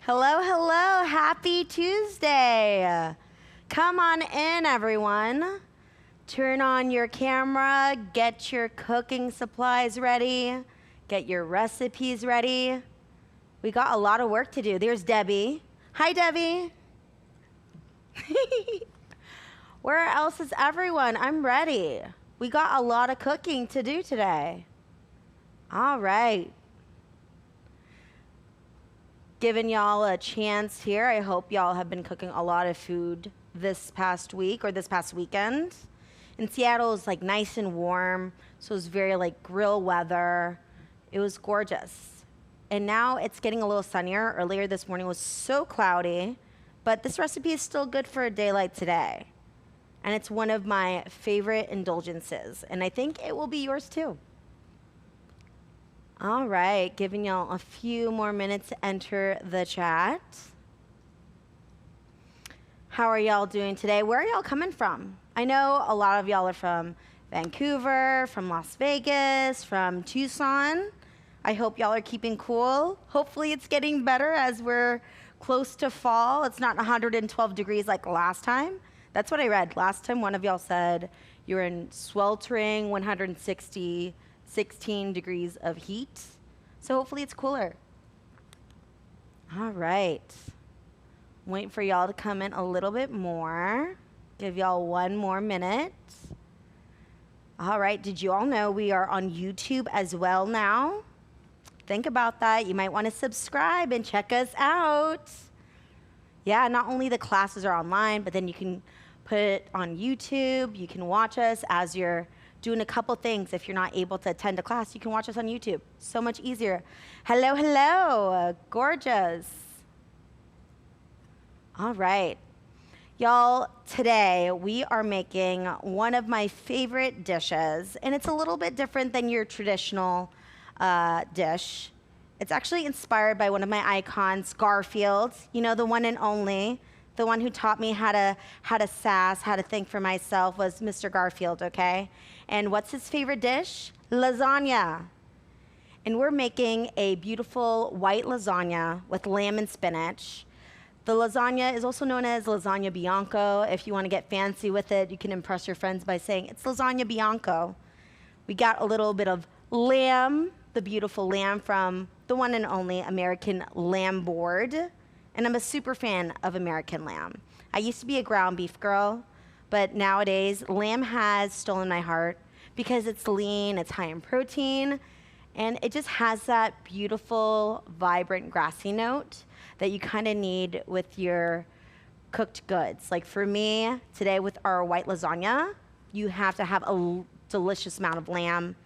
Hello, hello. Happy Tuesday. Come on in, everyone. Turn on your camera, get your cooking supplies ready, get your recipes ready. We got a lot of work to do. There's Debbie. Hi, Debbie. Where else is everyone? I'm ready. We got a lot of cooking to do today. All right. Giving y'all a chance here. I hope y'all have been cooking a lot of food this past week or this past weekend. In Seattle, it's like nice and warm, so it was very like grill weather. It was gorgeous. And now it's getting a little sunnier. Earlier this morning was so cloudy, but this recipe is still good for a day like today. And it's one of my favorite indulgences, and I think it will be yours too. All right, giving y'all a few more minutes to enter the chat. How are y'all doing today? Where are y'all coming from? I know a lot of y'all are from Vancouver, from Las Vegas, from Tucson. I hope y'all are keeping cool. Hopefully it's getting better as we're close to fall. It's not 112 degrees like last time. That's what I read. Last time one of y'all said you were in sweltering 16 degrees of heat. So hopefully it's cooler. All right. Wait for y'all to come in a little bit more. Give y'all one more minute. All right, did you all know we are on YouTube as well now? Think about that. You might want to subscribe and check us out. Yeah, not only the classes are online, but then you can put it on YouTube. You can watch us as you're doing a couple things. If you're not able to attend a class, you can watch us on YouTube. So much easier. Hello, hello, gorgeous. All right. Y'all, today we are making one of my favorite dishes, and it's a little bit different than your traditional dish. It's actually inspired by one of my icons, Garfield, you know, the one and only. The one who taught me how to sass, how to think for myself was Mr. Garfield, okay? And what's his favorite dish? Lasagna. And we're making a beautiful white lasagna with lamb and spinach. The lasagna is also known as lasagna bianco. If you want to get fancy with it, you can impress your friends by saying it's lasagna bianco. We got a little bit of lamb, the beautiful lamb from the one and only American Lamb Board. And I'm a super fan of American lamb. I used to be a ground beef girl, but nowadays lamb has stolen my heart because it's lean, it's high in protein, and it just has that beautiful, vibrant, grassy note that you kind of need with your cooked goods. Like for me, today with our white lasagna, you have to have a delicious amount of lamb.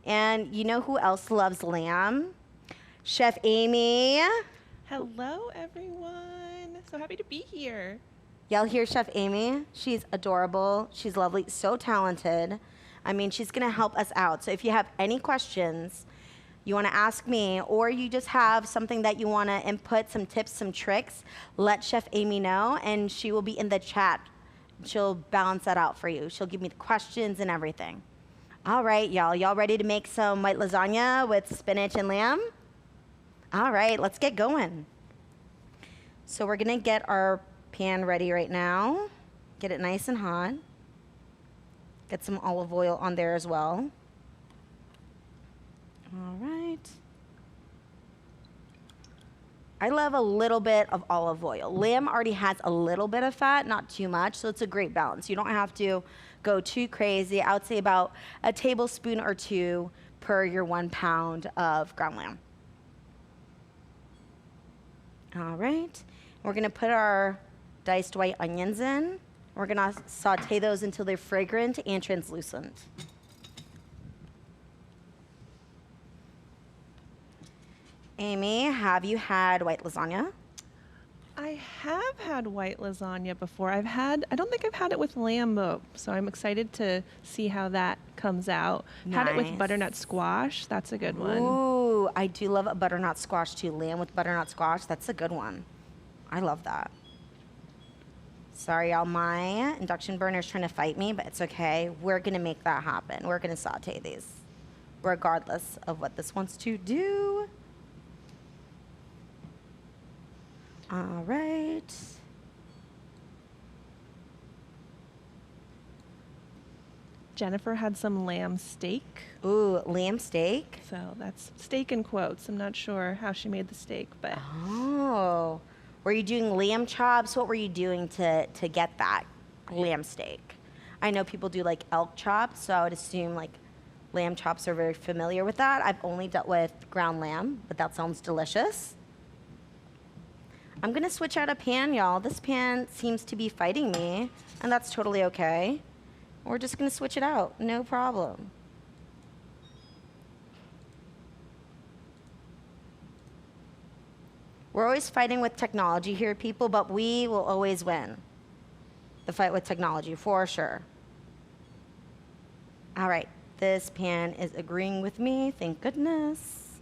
And you know who else loves lamb? Chef Amy. Hello, everyone. So happy to be here. Y'all hear Chef Amy? She's adorable. She's lovely, so talented. I mean, she's gonna help us out. So if you have any questions you wanna ask me, or you just have something that you wanna input, some tips, some tricks, let Chef Amy know, and she will be in the chat. She'll balance that out for you. She'll give me the questions and everything. All right, y'all. Y'all ready to make some white lasagna with spinach and lamb? All right, let's get going. So we're gonna get our pan ready right now. Get it nice and hot. Get some olive oil on there as well. All right. I love a little bit of olive oil. Lamb already has a little bit of fat, not too much, so it's a great balance. You don't have to go too crazy. I would say about a tablespoon or two per your 1 pound of ground lamb. All right, we're gonna put our diced white onions in. We're gonna saute those until they're fragrant and translucent. Amy, have you had white lasagna? I have had white lasagna before. I don't think I've had it with lamb though, so I'm excited to see how that comes out. Had it with Nice. butternut squash. That's a good one. Ooh, I do love a butternut squash too. Lamb with butternut squash, that's a good one. I love that. Sorry, y'all, my induction burner's trying to fight me, but it's okay. We're gonna make that happen. We're gonna saute these, regardless of what this wants to do. All right. Jennifer had some lamb steak. Ooh, lamb steak. So that's steak in quotes. I'm not sure how she made the steak, but Oh, were you doing lamb chops? What were you doing to get that lamb steak? I know people do like elk chops, so I would assume like lamb chops are very familiar with that. I've only dealt with ground lamb, but that sounds delicious. I'm gonna switch out a pan, y'all. This pan seems to be fighting me, and that's totally okay. We're just gonna switch it out, no problem. We're always fighting with technology here, people, but we will always win the fight with technology, for sure. All right, this pan is agreeing with me, thank goodness.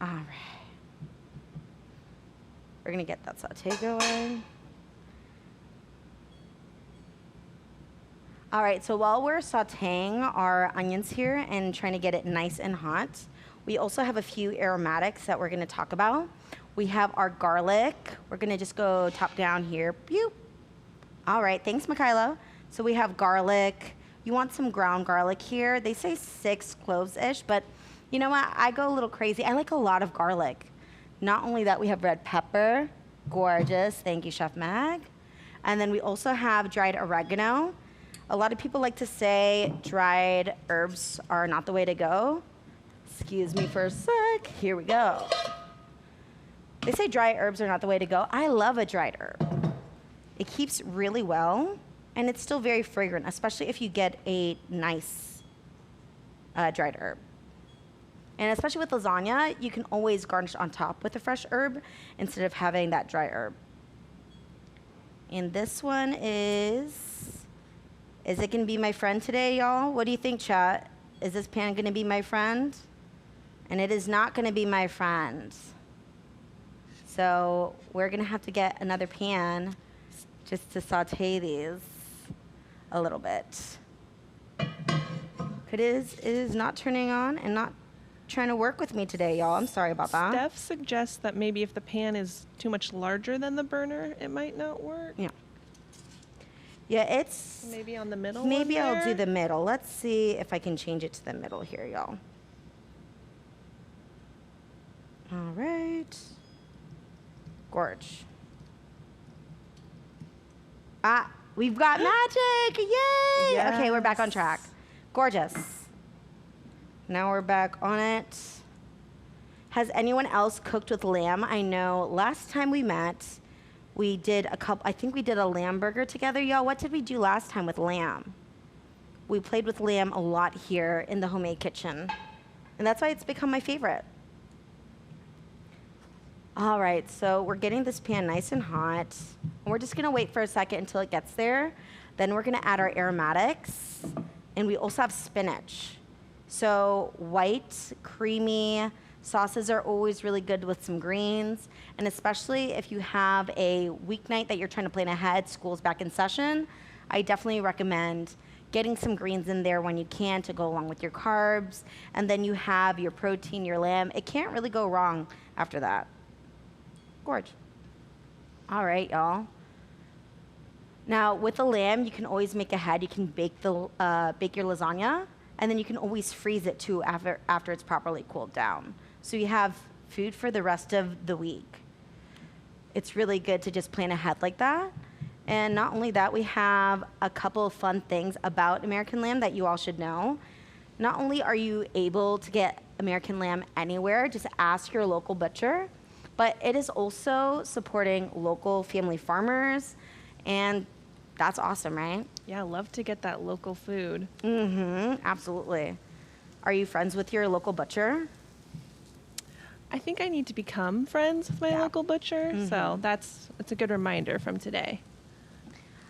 All right. We're gonna get that saute going. All right, so while we're sauteing our onions here and trying to get it nice and hot, we also have a few aromatics that we're gonna talk about. We have our garlic. We're gonna just go top down here. Pew. All right, thanks, Mikayla. So we have garlic. You want some ground garlic here. They say 6 cloves-ish, but you know what? I go a little crazy. I like a lot of garlic. Not only that, we have red pepper. Gorgeous, thank you, Chef Mag. And then we also have dried oregano. A lot of people like to say dried herbs are not the way to go. Excuse me for a sec. Here we go. They say dry herbs are not the way to go. I love a dried herb. It keeps really well, and it's still very fragrant, especially if you get a nice dried herb. And especially with lasagna, you can always garnish on top with a fresh herb instead of having that dry herb. And this one is it gonna be my friend today, y'all? What do you think, chat? Is this pan gonna be my friend? And it is not gonna be my friend. So we're gonna have to get another pan just to saute these a little bit. It is not turning on and not trying to work with me today, y'all. I'm sorry about that. Steph suggests that maybe if the pan is too much larger than the burner, it might not work. Yeah. Yeah, it's... Maybe on the middle Maybe one I'll there? do the middle. Let's see if I can change it to the middle here, y'all. All right. Gorge. Ah, we've got magic! Yay! Yes. Okay, we're back on track. Gorgeous. Now we're back on it. Has anyone else cooked with lamb? I know last time we met, we did I think we did a lamb burger together, y'all. What did we do last time with lamb? We played with lamb a lot here in the homemade kitchen, and that's why it's become my favorite. All right, so we're getting this pan nice and hot, and we're just gonna wait for a second until it gets there. Then we're gonna add our aromatics, and we also have spinach. So white, creamy sauces are always really good with some greens, and especially if you have a weeknight that you're trying to plan ahead, school's back in session, I definitely recommend getting some greens in there when you can to go along with your carbs, and then you have your protein, your lamb. It can't really go wrong after that. Gorge. All right, y'all. Now, with the lamb, you can always make ahead. You can bake your lasagna, and then you can always freeze it too after it's properly cooled down. So you have food for the rest of the week. It's really good to just plan ahead like that. And not only that, we have a couple of fun things about American lamb that you all should know. Not only are you able to get American lamb anywhere, just ask your local butcher, but it is also supporting local family farmers, and that's awesome, right? Yeah, I love to get that local food. Mm-hmm, absolutely. Are you friends with your local butcher? I think I need to become friends with my local butcher, so it's a good reminder from today.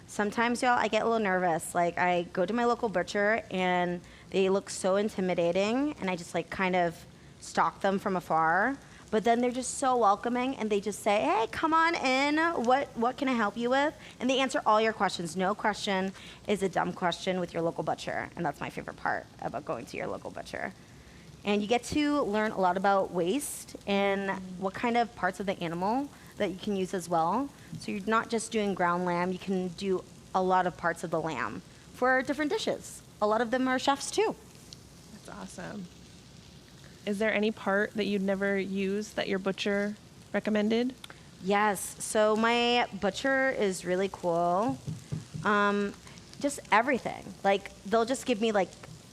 Sometimes, y'all, I get a little nervous. Like, I go to my local butcher, and they look so intimidating, and I just, like, kind of stalk them from afar. But then they're just so welcoming, and they just say, hey, come on in. What can I help you with? And they answer all your questions. No question is a dumb question with your local butcher, and that's my favorite part about going to your local butcher. And you get to learn a lot about waste and what kind of parts of the animal that you can use as well. So you're not just doing ground lamb, you can do a lot of parts of the lamb for different dishes. A lot of them are chefs too. That's awesome. Is there any part that you'd never use that your butcher recommended? Yes, so my butcher is really cool. Just everything. Like, they'll just give me, like,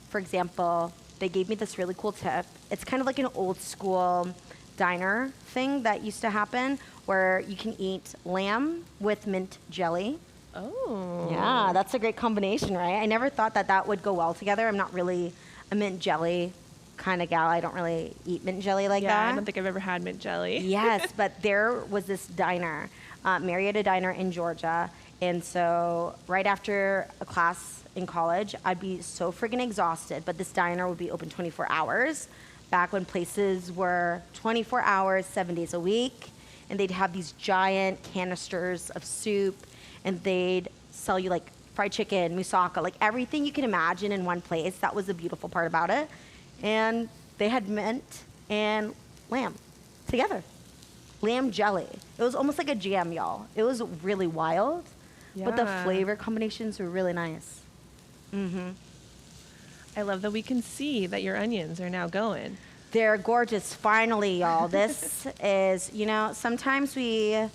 for example, they gave me this really cool tip. It's kind of like an old school diner thing that used to happen where you can eat lamb with mint jelly. Oh. Yeah, that's a great combination, right? I never thought that that would go well together. I'm not really a mint jelly kind of gal. I don't really eat mint jelly like that. Yeah, I don't think I've ever had mint jelly. Yes, but there was this diner, Marietta Diner in Georgia. And so right after a class in college, I'd be so friggin' exhausted, but this diner would be open 24 hours, back when places were 24 hours, 7 days a week, and they'd have these giant canisters of soup, and they'd sell you like fried chicken, moussaka, like everything you can imagine in one place. That was the beautiful part about it. And they had mint and lamb together. Lamb jelly. It was almost like a jam, y'all. It was really wild, but the Yeah. flavor combinations were really nice. I love that we can see that your onions are now going. They're gorgeous, finally, y'all. This is, sometimes we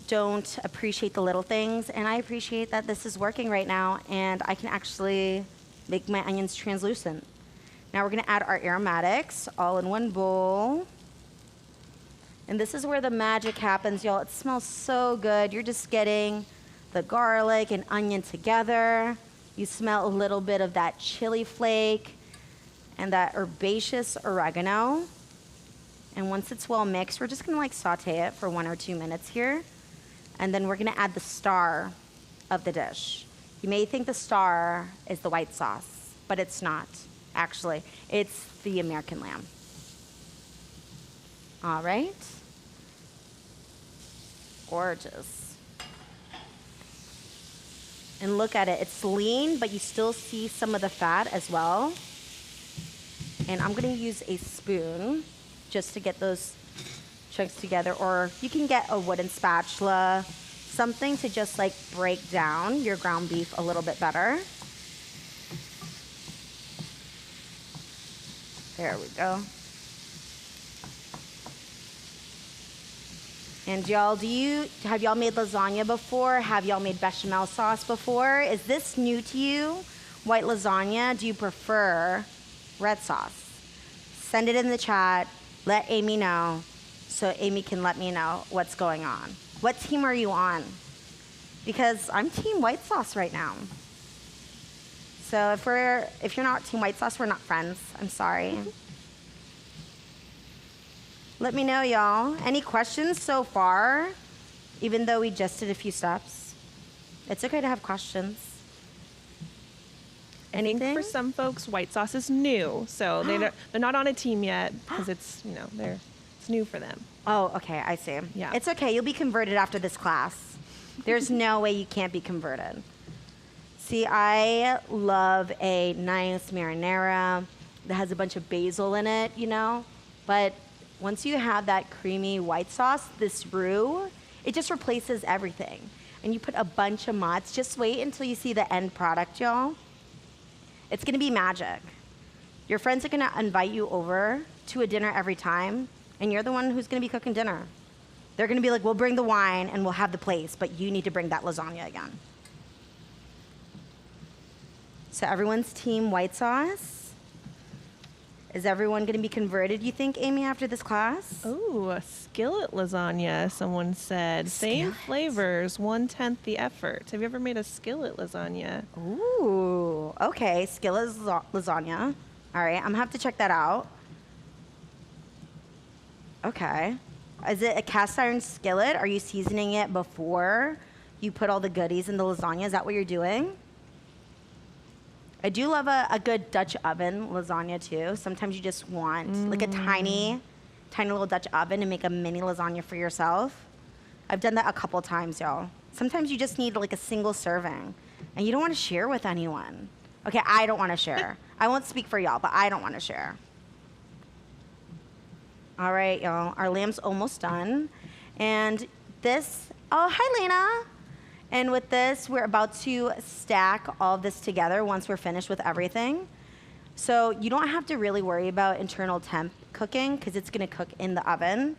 don't appreciate the little things, and I appreciate that this is working right now, and I can actually make my onions translucent. Now we're gonna add our aromatics all in one bowl. And this is where the magic happens, y'all. It smells so good. You're just getting the garlic and onion together. You smell a little bit of that chili flake and that herbaceous oregano. And once it's well mixed, we're just gonna like saute it for 1 or 2 minutes here. And then we're gonna add the star of the dish. You may think the star is the white sauce, but it's not, actually. It's the American lamb. All right. Gorgeous. And look at it, it's lean, but you still see some of the fat as well. And I'm gonna use a spoon just to get those chunks together, or you can get a wooden spatula, something to just like break down your ground beef a little bit better. There we go. And y'all, have y'all made lasagna before? Have y'all made bechamel sauce before? Is this new to you? White lasagna? Do you prefer red sauce? Send it in the chat. Let Amy know so Amy can let me know what's going on. What team are you on? Because I'm team white sauce right now. So if you're not team white sauce, we're not friends. I'm sorry. Let me know, y'all. Any questions so far? Even though we just did a few steps. It's okay to have questions. I think Anything? for some folks, white sauce is new, so they're not on a team yet because it's it's new for them. Oh, okay, I see. Yeah. It's okay, you'll be converted after this class. There's no way you can't be converted. See, I love a nice marinara that has a bunch of basil in it, but once you have that creamy white sauce, this roux, it just replaces everything. And you put a bunch of mozz. Just wait until you see the end product, y'all. It's gonna be magic. Your friends are gonna invite you over to a dinner every time, and you're the one who's gonna be cooking dinner. They're gonna be like, we'll bring the wine and we'll have the place, but you need to bring that lasagna again. So everyone's team white sauce. Is everyone going to be converted, you think, Amy, after this class? Oh, a skillet lasagna, someone said. Same Skillet. flavors, 1/10 the effort. Have you ever made a skillet lasagna? Ooh, okay. Skillet lasagna. All right, I'm going to have to check that out. Okay. Is it a cast iron skillet? Are you seasoning it before you put all the goodies in the lasagna? Is that what you're doing? I do love a good Dutch oven lasagna too. Sometimes you just want like a tiny little Dutch oven to make a mini lasagna for yourself. I've done that a couple times, y'all. Sometimes you just need like a single serving and you don't want to share with anyone. Okay, I don't want to share. I won't speak for y'all, but I don't want to share. All right, y'all. Our lamb's almost done. And this, oh, hi, Lena. And with this, we're about to stack all of this together once we're finished with everything. So you don't have to really worry about internal temp cooking because it's going to cook in the oven.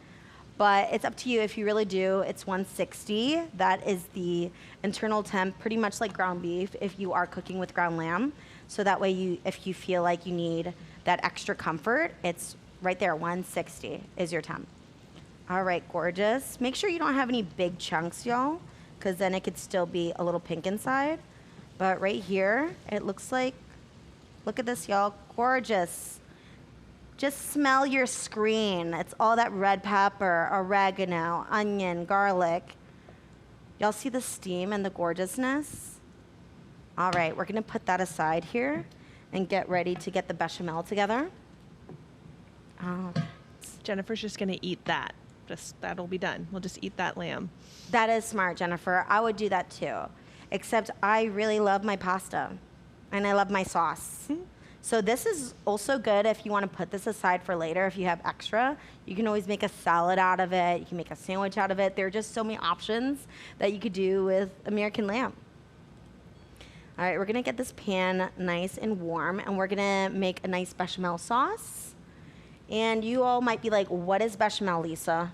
But it's up to you if you really do. It's 160. That is the internal temp, pretty much like ground beef if you are cooking with ground lamb. So that way, if you feel like you need that extra comfort, it's right there, 160 is your temp. All right, gorgeous. Make sure you don't have any big chunks, y'all, because then it could still be a little pink inside. But right here, it looks like, look at this, y'all, gorgeous. Just smell your screen. It's all that red pepper, oregano, onion, garlic. Y'all see the steam and the gorgeousness? All right, we're gonna put that aside here and get ready to get the bechamel together. Jennifer's just going to eat that. That'll be done. We'll just eat that lamb. That is smart, Jennifer. I would do that too. Except I really love my pasta and I love my sauce. So this is also good if you want to put this aside for later. If you have extra, you can always make a salad out of it. You can make a sandwich out of it. There are just so many options that you could do with American lamb. All right, we're gonna get this pan nice and warm and we're gonna make a nice bechamel sauce. And you all might be like, what is bechamel, Lisa?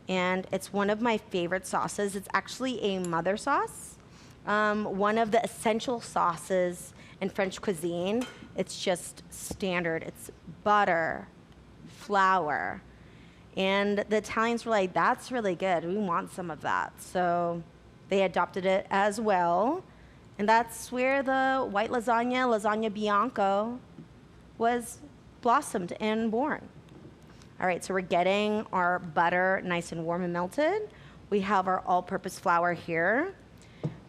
And it's one of my favorite sauces. It's actually a mother sauce. One of the essential sauces in French cuisine. It's just standard. It's butter, flour. And the Italians were like, that's really good. We want some of that. So they adopted it as well. And that's where the white lasagna, lasagna bianco, was blossomed and born. All right, so we're getting our butter nice and warm and melted. We have our all-purpose flour here.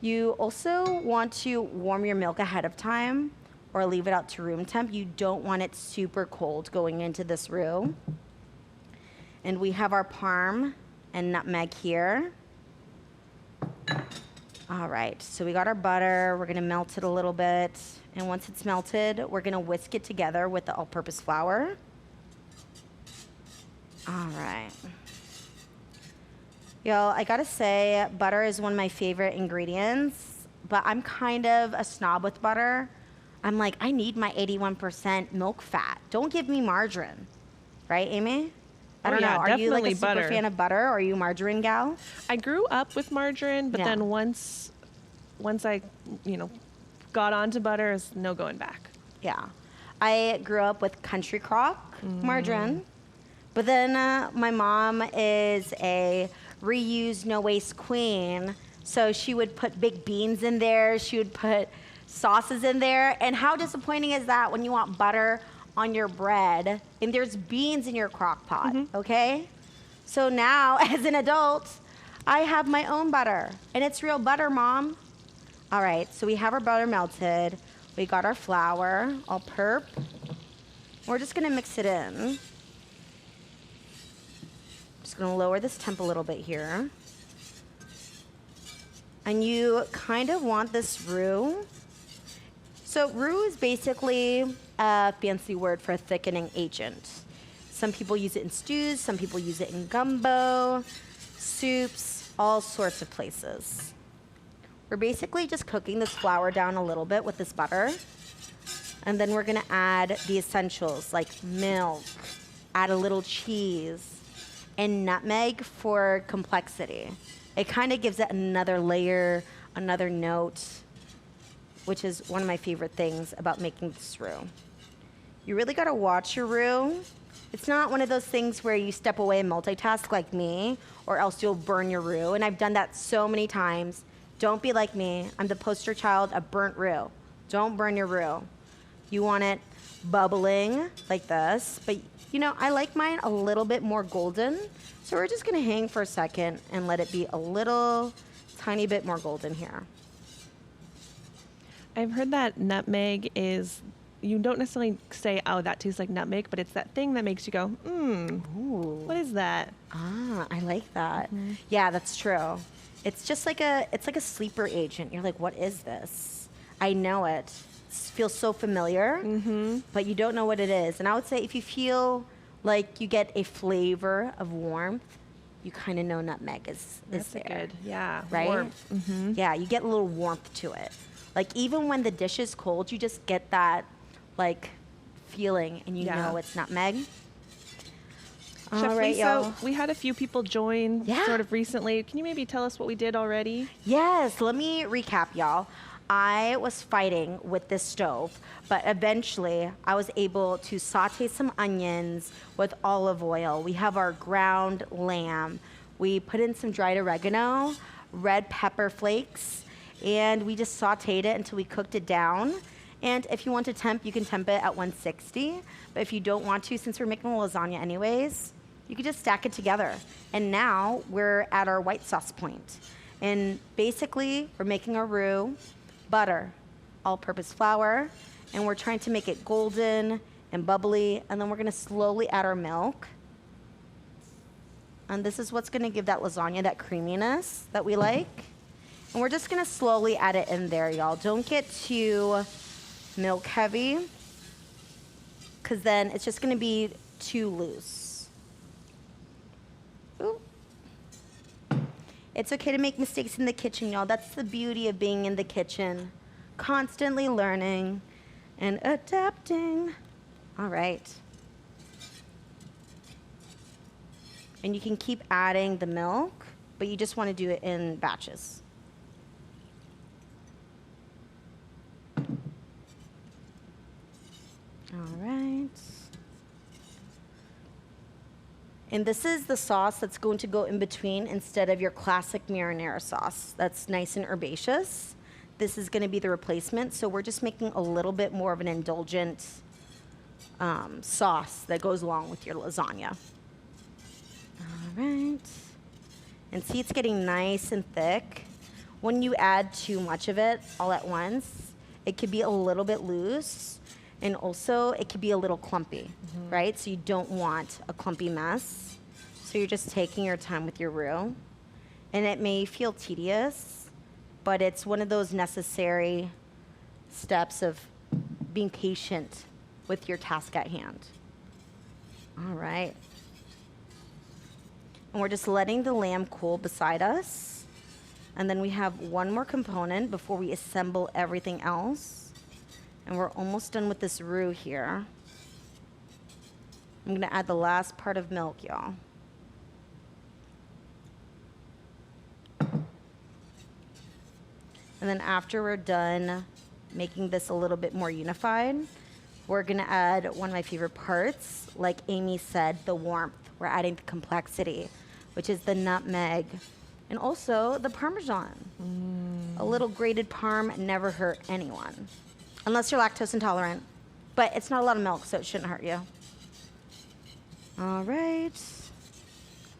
You also want to warm your milk ahead of time or leave it out to room temp. You don't want it super cold going into this roux. And we have our parm and nutmeg here. All right, so we got our butter. We're gonna melt it a little bit. And once it's melted, we're gonna whisk it together with the all-purpose flour. All right. Y'all, I gotta say, butter is one of my favorite ingredients, but I'm kind of a snob with butter. I'm like, I need my 81% milk fat. Don't give me margarine. Right, Amy? I don't know. Are you like a super fan of butter or are you a margarine gal? I grew up with margarine, but then once I, got onto butter, is no going back. Yeah. I grew up with country crock margarine, but then my mom is a reuse, no waste queen. So she would put big beans in there. She would put sauces in there. And how disappointing is that when you want butter on your bread and there's beans in your crock pot, okay? So now, as an adult, I have my own butter. And it's real butter, Mom. All right, so we have our butter melted. We got our flour, all perp. We're just gonna mix it in. Just gonna lower this temp a little bit here. And you kind of want this roux. So roux is basically a fancy word for a thickening agent. Some people use it in stews, some people use it in gumbo, soups, all sorts of places. We're basically just cooking this flour down a little bit with this butter. And then we're gonna add the essentials like milk, add a little cheese, and nutmeg for complexity. It kind of gives it another layer, another note, which is one of my favorite things about making this roux. You really gotta watch your roux. It's not one of those things where you step away and multitask like me, or else you'll burn your roux. And I've done that so many times. Don't be like me. I'm the poster child of burnt roux. Don't burn your roux. You want it bubbling like this, but I like mine a little bit more golden. So we're just gonna hang for a second and let it be a little tiny bit more golden here. I've heard that nutmeg is, you don't necessarily say, oh, that tastes like nutmeg, but it's that thing that makes you go, what is that? Ah, I like that. Yeah, that's true. It's just like it's like a sleeper agent. You're like, what is this? I know it. It feels so familiar, but you don't know what it is. And I would say if you feel like you get a flavor of warmth, you kind of know nutmeg is That's there. good. Yeah. Right? Warmth. Mm-hmm. Yeah, you get a little warmth to it. Like even when the dish is cold, you just get that like feeling and you know it's nutmeg. Chef All right, Lisa, y'all. we had a few people join sort of recently. Can you maybe tell us what we did already? Yes, let me recap, y'all. I was fighting with this stove, but eventually I was able to saute some onions with olive oil. We have our ground lamb. We put in some dried oregano, red pepper flakes, and we just sauteed it until we cooked it down. And if you want to temp, you can temp it at 160. But if you don't want to, since we're making a lasagna anyways, you can just stack it together. And now we're at our white sauce point. And basically, we're making our roux, butter, all-purpose flour, and we're trying to make it golden and bubbly. And then we're gonna slowly add our milk. And this is what's gonna give that lasagna that creaminess that we like. And we're just gonna slowly add it in there, y'all. Don't get too milk heavy, because then it's just gonna be too loose. Ooh. It's okay to make mistakes in the kitchen, y'all. That's the beauty of being in the kitchen. Constantly learning and adapting. All right. And you can keep adding the milk, but you just want to do it in batches. All right. And this is the sauce that's going to go in between instead of your classic marinara sauce. That's nice and herbaceous. This is going to be the replacement. So we're just making a little bit more of an indulgent sauce that goes along with your lasagna. All right. And see, it's getting nice and thick. When you add too much of it all at once, it could be a little bit loose. And also, it could be a little clumpy, right? So you don't want a clumpy mess. So you're just taking your time with your roux. And it may feel tedious, but it's one of those necessary steps of being patient with your task at hand. All right. And we're just letting the lamb cool beside us. And then we have one more component before we assemble everything else. And we're almost done with this roux here. I'm gonna add the last part of milk, y'all. And then after we're done making this a little bit more unified, we're gonna add one of my favorite parts. Like Amy said, the warmth. We're adding the complexity, which is the nutmeg. And also the Parmesan. A little grated Parm never hurt anyone. Unless you're lactose intolerant. But it's not a lot of milk, so it shouldn't hurt you. All right.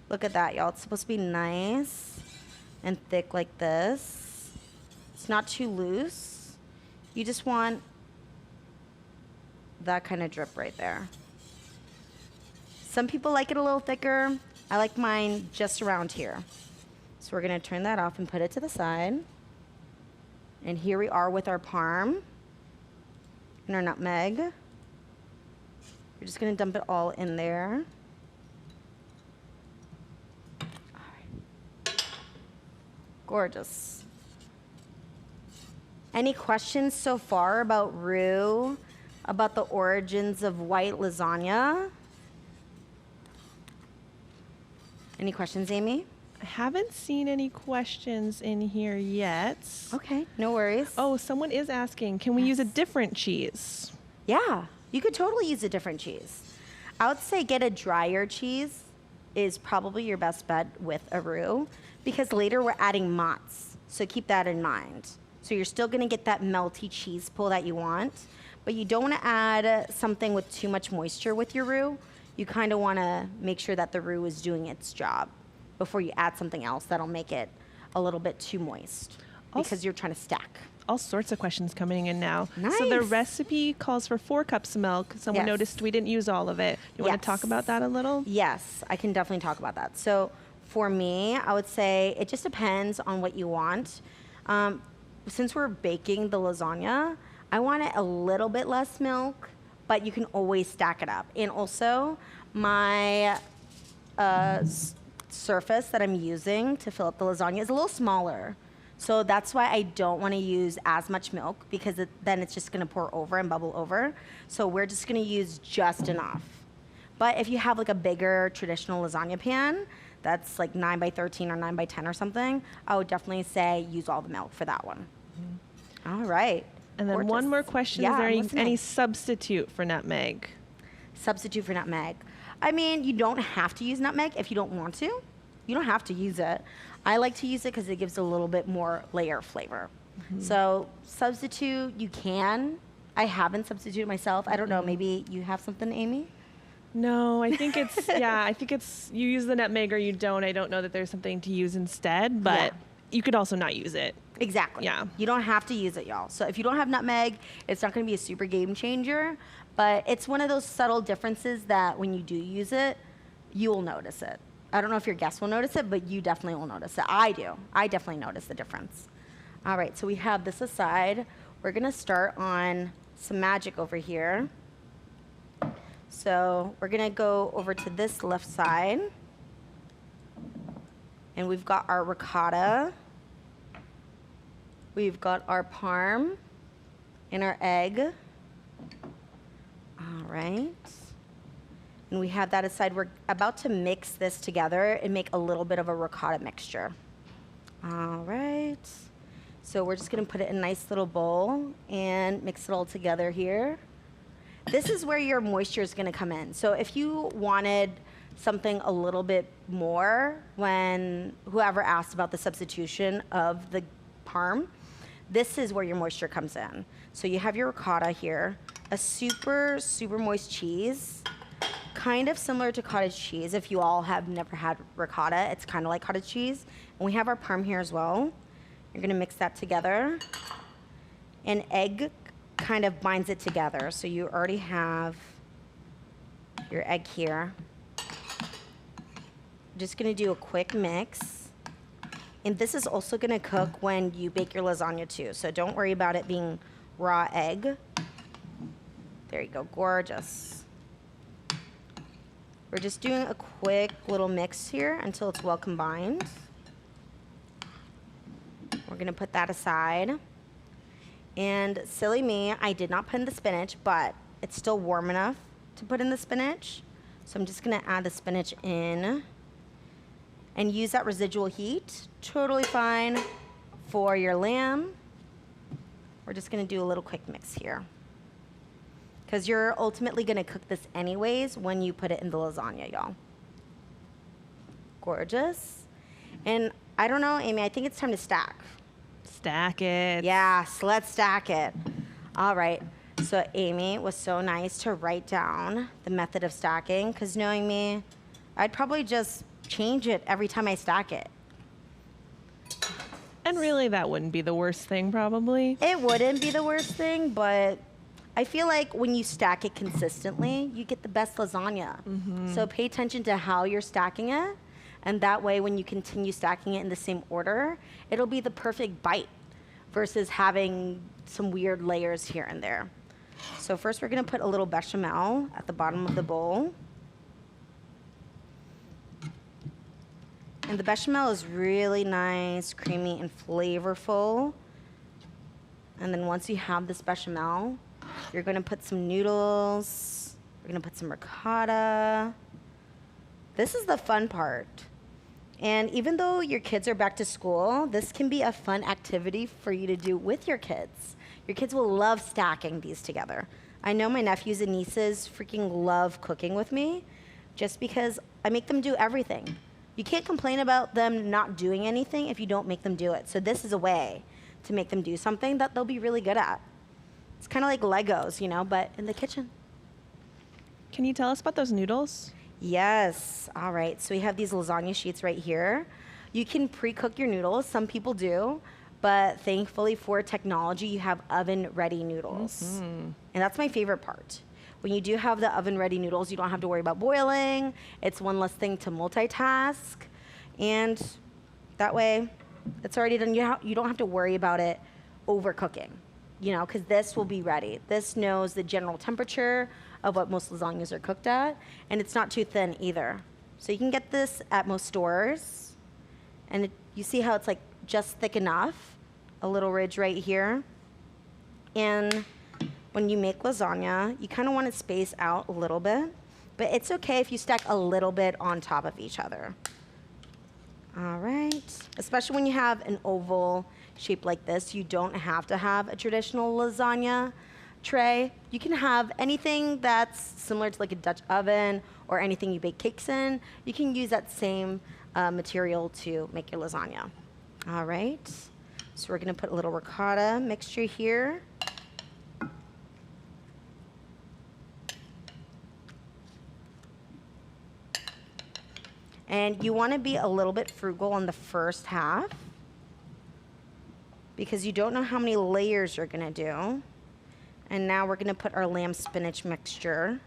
Look at that, y'all. It's supposed to be nice and thick like this. It's not too loose. You just want that kind of drip right there. Some people like it a little thicker. I like mine just around here. So we're gonna turn that off and put it to the side. And here we are with our Parm and our nutmeg. We're just gonna dump it all in there. All right. Gorgeous. Any questions so far about roux, about the origins of white lasagna? Any questions, Amy? I haven't seen any questions in here yet. Okay, no worries. Oh, someone is asking, can we use a different cheese? Yeah, you could totally use a different cheese. I would say get a drier cheese is probably your best bet with a roux, because later we're adding mozz, so keep that in mind. So you're still gonna get that melty cheese pull that you want, but you don't wanna add something with too much moisture with your roux. You kinda wanna make sure that the roux is doing its job before you add something else that'll make it a little bit too moist, because you're trying to stack. All sorts of questions coming in now. Nice. So the recipe calls for 4 cups of milk. Someone Yes. noticed we didn't use all of it. You want to talk about that a little? Yes, I can definitely talk about that. So for me, I would say it just depends on what you want. Since we're baking the lasagna, I want it a little bit less milk, but you can always stack it up. And also, my surface that I'm using to fill up the lasagna is a little smaller. So that's why I don't want to use as much milk, because then it's just going to pour over and bubble over. So we're just going to use just enough. But if you have like a bigger traditional lasagna pan that's like 9 by 13 or 9 by 10 or something, I would definitely say use all the milk for that one. All right. And then Gorgeous. one more question. Yeah, Is there I'm any listening. substitute for nutmeg? Substitute for nutmeg. I mean, you don't have to use nutmeg if you don't want to. You don't have to use it. I like to use it because it gives a little bit more layer flavor. So substitute, you can. I haven't substituted myself. I don't know, maybe you have something, Amy? No, I think it's, yeah, I think it's, you use the nutmeg or you don't. I don't know that there's something to use instead, but Yeah. you could also not use it. Exactly. Yeah. You don't have to use it, y'all. So if you don't have nutmeg, it's not going to be a super game changer, but it's one of those subtle differences that when you do use it, you will notice it. I don't know if your guests will notice it, but you definitely will notice it. I do. I definitely notice the difference. All right, so we have this aside. We're going to start on some magic over here. So we're going to go over to this left side. And we've got our ricotta. We've got our parm and our egg. All right. And we have that aside. We're about to mix this together and make a little bit of a ricotta mixture. All right. So we're just going to put it in a nice little bowl and mix it all together here. This is where your moisture is going to come in. So if you wanted something a little bit more, when whoever asked about the substitution of the parm, this is where your moisture comes in. So you have your ricotta here, a super, super moist cheese, kind of similar to cottage cheese. If you all have never had ricotta, it's kind of like cottage cheese. And we have our parm here as well. You're gonna mix that together. And egg kind of binds it together. So you already have your egg here. Just gonna do a quick mix. And this is also gonna cook when you bake your lasagna too. So don't worry about it being raw egg. There you go, gorgeous. We're just doing a quick little mix here until it's well combined. We're gonna put that aside. And silly me, I did not put in the spinach, but it's still warm enough to put in the spinach. So I'm just gonna add the spinach in and use that residual heat. Totally fine for your lamb. We're just gonna do a little quick mix here, because you're ultimately gonna cook this anyways when you put it in the lasagna, y'all. Gorgeous. And I don't know, Amy, I think it's time to stack. Stack it. Yes, let's stack it. All right. So Amy was so nice to write down the method of stacking, because knowing me, I'd probably just change it every time I stack it. And really, that wouldn't be the worst thing, probably. It wouldn't be the worst thing, but I feel like when you stack it consistently, you get the best lasagna. So pay attention to how you're stacking it, and that way when you continue stacking it in the same order, it'll be the perfect bite versus having some weird layers here and there. So first we're gonna put a little bechamel at the bottom of the bowl. And the bechamel is really nice, creamy, and flavorful. And then once you have this bechamel, you're gonna put some noodles. We're gonna put some ricotta. This is the fun part. And even though your kids are back to school, this can be a fun activity for you to do with your kids. Your kids will love stacking these together. I know my nephews and nieces freaking love cooking with me just because I make them do everything. You can't complain about them not doing anything if you don't make them do it. So this is a way to make them do something that they'll be really good at. It's kind of like Legos, you know, but in the kitchen. Can you tell us about those noodles? Yes. All right. So we have these lasagna sheets right here. You can pre-cook your noodles. Some people do. But thankfully for technology, you have oven-ready noodles. And that's my favorite part. When you do have the oven-ready noodles, you don't have to worry about boiling. It's one less thing to multitask. And that way, it's already done. You don't have to worry about it overcooking, you know, because this will be ready. This knows the general temperature of what most lasagnas are cooked at, and it's not too thin either. So you can get this at most stores, and you see how it's like just thick enough, a little ridge right here. And when you make lasagna, you kind of want to space out a little bit, but it's okay if you stack a little bit on top of each other. All right, especially when you have an oval shape like this, you don't have to have a traditional lasagna tray. You can have anything that's similar to like a Dutch oven or anything you bake cakes in. You can use that same material to make your lasagna. All right, so we're gonna put a little ricotta mixture here. And you want to be a little bit frugal on the first half because you don't know how many layers you're going to do. And now we're going to put our lamb spinach mixture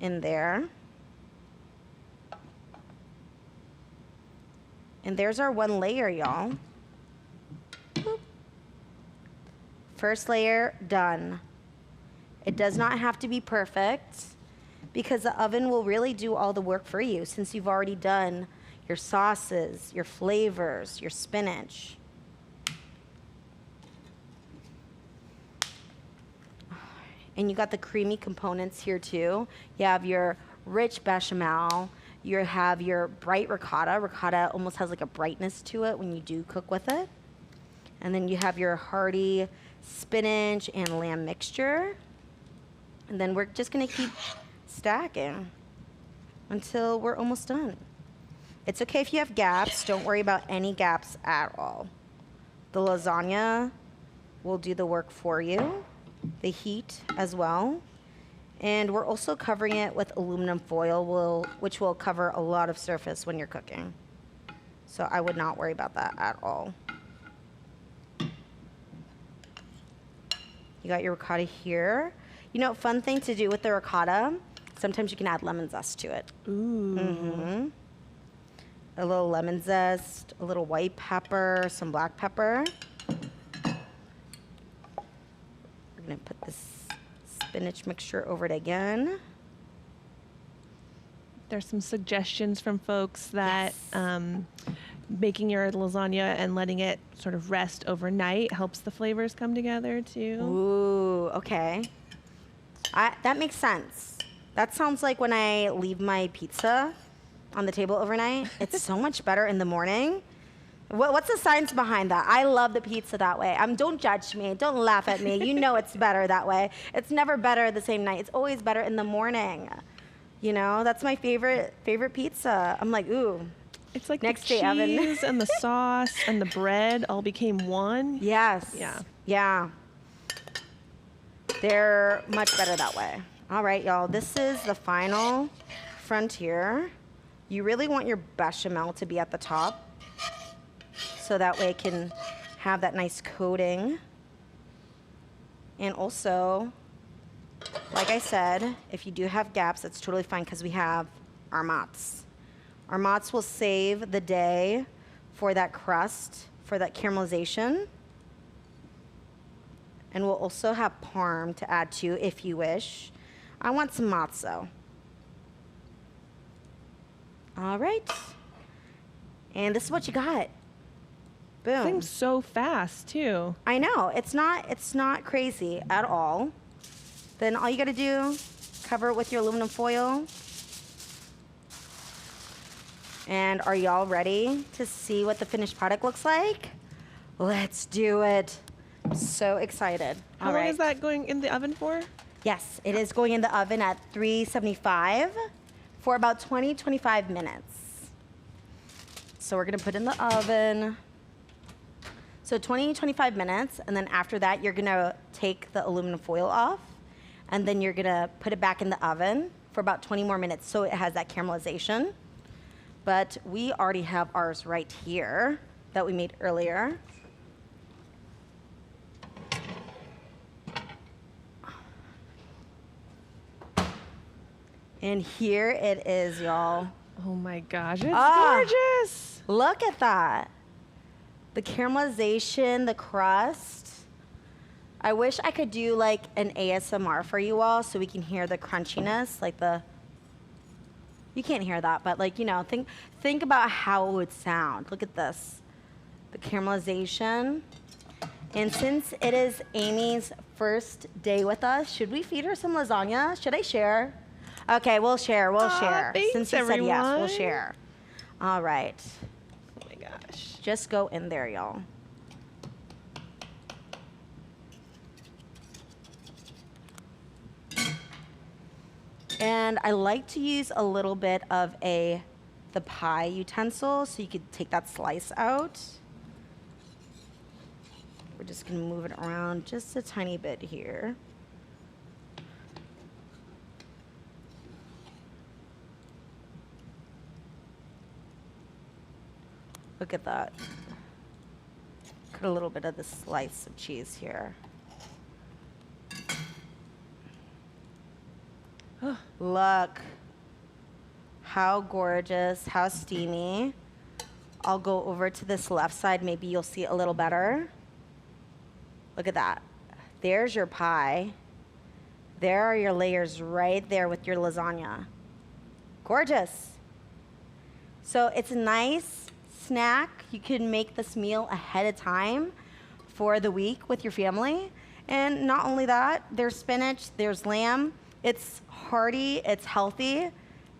in there. And there's our one layer, y'all. First layer done. It does not have to be perfect, because the oven will really do all the work for you since you've already done your sauces, your flavors, your spinach. And you got the creamy components here too. You have your rich bechamel, you have your bright ricotta. Ricotta almost has like a brightness to it when you do cook with it. And then you have your hearty spinach and lamb mixture. And then we're just gonna keep stacking until we're almost done. It's okay if you have gaps. Don't worry about any gaps at all. The lasagna will do the work for you, the heat as well. And we're also covering it with aluminum foil, which will cover a lot of surface when you're cooking. So I would not worry about that at all. You got your ricotta here. You know, fun thing to do with the ricotta, sometimes you can add lemon zest to it. Ooh. Mm-hmm. A little lemon zest, a little white pepper, some black pepper. We're gonna put this spinach mixture over it again. There's some suggestions from folks that Yes. Making your lasagna and letting it sort of rest overnight helps the flavors come together too. Ooh, okay. That makes sense. That sounds like when I leave my pizza on the table overnight. It's so much better in the morning. What's the science behind that? I love the pizza that way. Don't judge me. Don't laugh at me. You know it's better that way. It's never better the same night. It's always better in the morning. You know, that's my favorite pizza. I'm like, ooh. It's like Next the day oven. cheese and the sauce and the bread all became one. Yes. Yeah. Yeah. They're much better that way. All right, y'all. This is the final frontier. You really want your bechamel to be at the top, so that way it can have that nice coating. And also, like I said, if you do have gaps, that's totally fine because we have our mozz. Our mozz will save the day for that crust, for that caramelization. And we'll also have parm to add to if you wish. I want some mozz though. All right. And this is what you got. Boom. Seems so fast too. I know, it's not crazy at all. Then all you gotta do, cover it with your aluminum foil. And are y'all ready to see what the finished product looks like? Let's do it. I'm so excited. How long is that going in the oven for? Yes, it is going in the oven at 375 for about 20-25 minutes. So we're gonna put in the oven. So 20-25 minutes, and then after that, you're gonna take the aluminum foil off, and then you're gonna put it back in the oven for about 20 more minutes so it has that caramelization. But we already have ours right here that we made earlier. And here it is, y'all. Oh my gosh, it's gorgeous. Look at that. The caramelization, the crust. I wish I could do like an ASMR for you all so we can hear the crunchiness, like you can't hear that, but like, you know, think about how it would sound. Look at this, the caramelization. And since it is Amy's first day with us, should we feed her some lasagna? Should I share? Okay, we'll share, Thanks, Since you said yes, we'll share. All right. Oh my gosh. Just go in there, y'all. And I like to use a little bit of the pie utensil so you could take that slice out. We're just gonna move it around just a tiny bit here. Look at that. Cut a little bit of the slice of cheese here. Look. How gorgeous, how steamy. I'll go over to this left side. Maybe you'll see it a little better. Look at that. There's your pie. There are your layers right there with your lasagna. Gorgeous. So it's a nice snack. You can make this meal ahead of time for the week with your family. And not only that, there's spinach, there's lamb. It's hearty, it's healthy,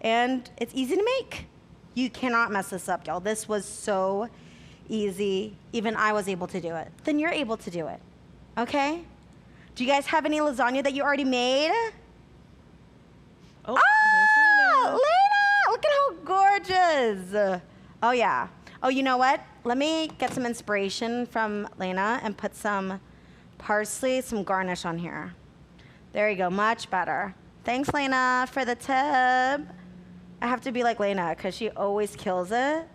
and it's easy to make. You cannot mess this up, y'all. This was so easy. Even I was able to do it. Then you're able to do it. Okay? Do you guys have any lasagna that you already made? Oh, Lena! Look at how gorgeous. Oh, yeah. Oh, you know what? Let me get some inspiration from Lena and put some parsley, some garnish on here. There you go. Much better. Thanks, Lena, for the tip. I have to be like Lena because she always kills it.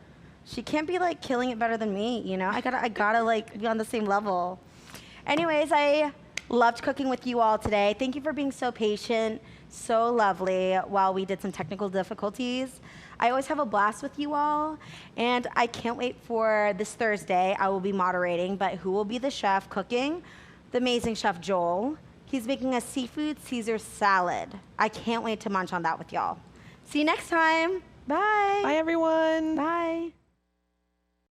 She can't be like killing it better than me, you know? I gotta like be on the same level. Anyways, I loved cooking with you all today. Thank you for being so patient, so lovely while we did some technical difficulties. I always have a blast with you all, and I can't wait for this Thursday. I will be moderating, but who will be the chef cooking? The amazing Chef Joel. He's making a seafood Caesar salad. I can't wait to munch on that with y'all. See you next time. Bye. Bye, everyone. Bye.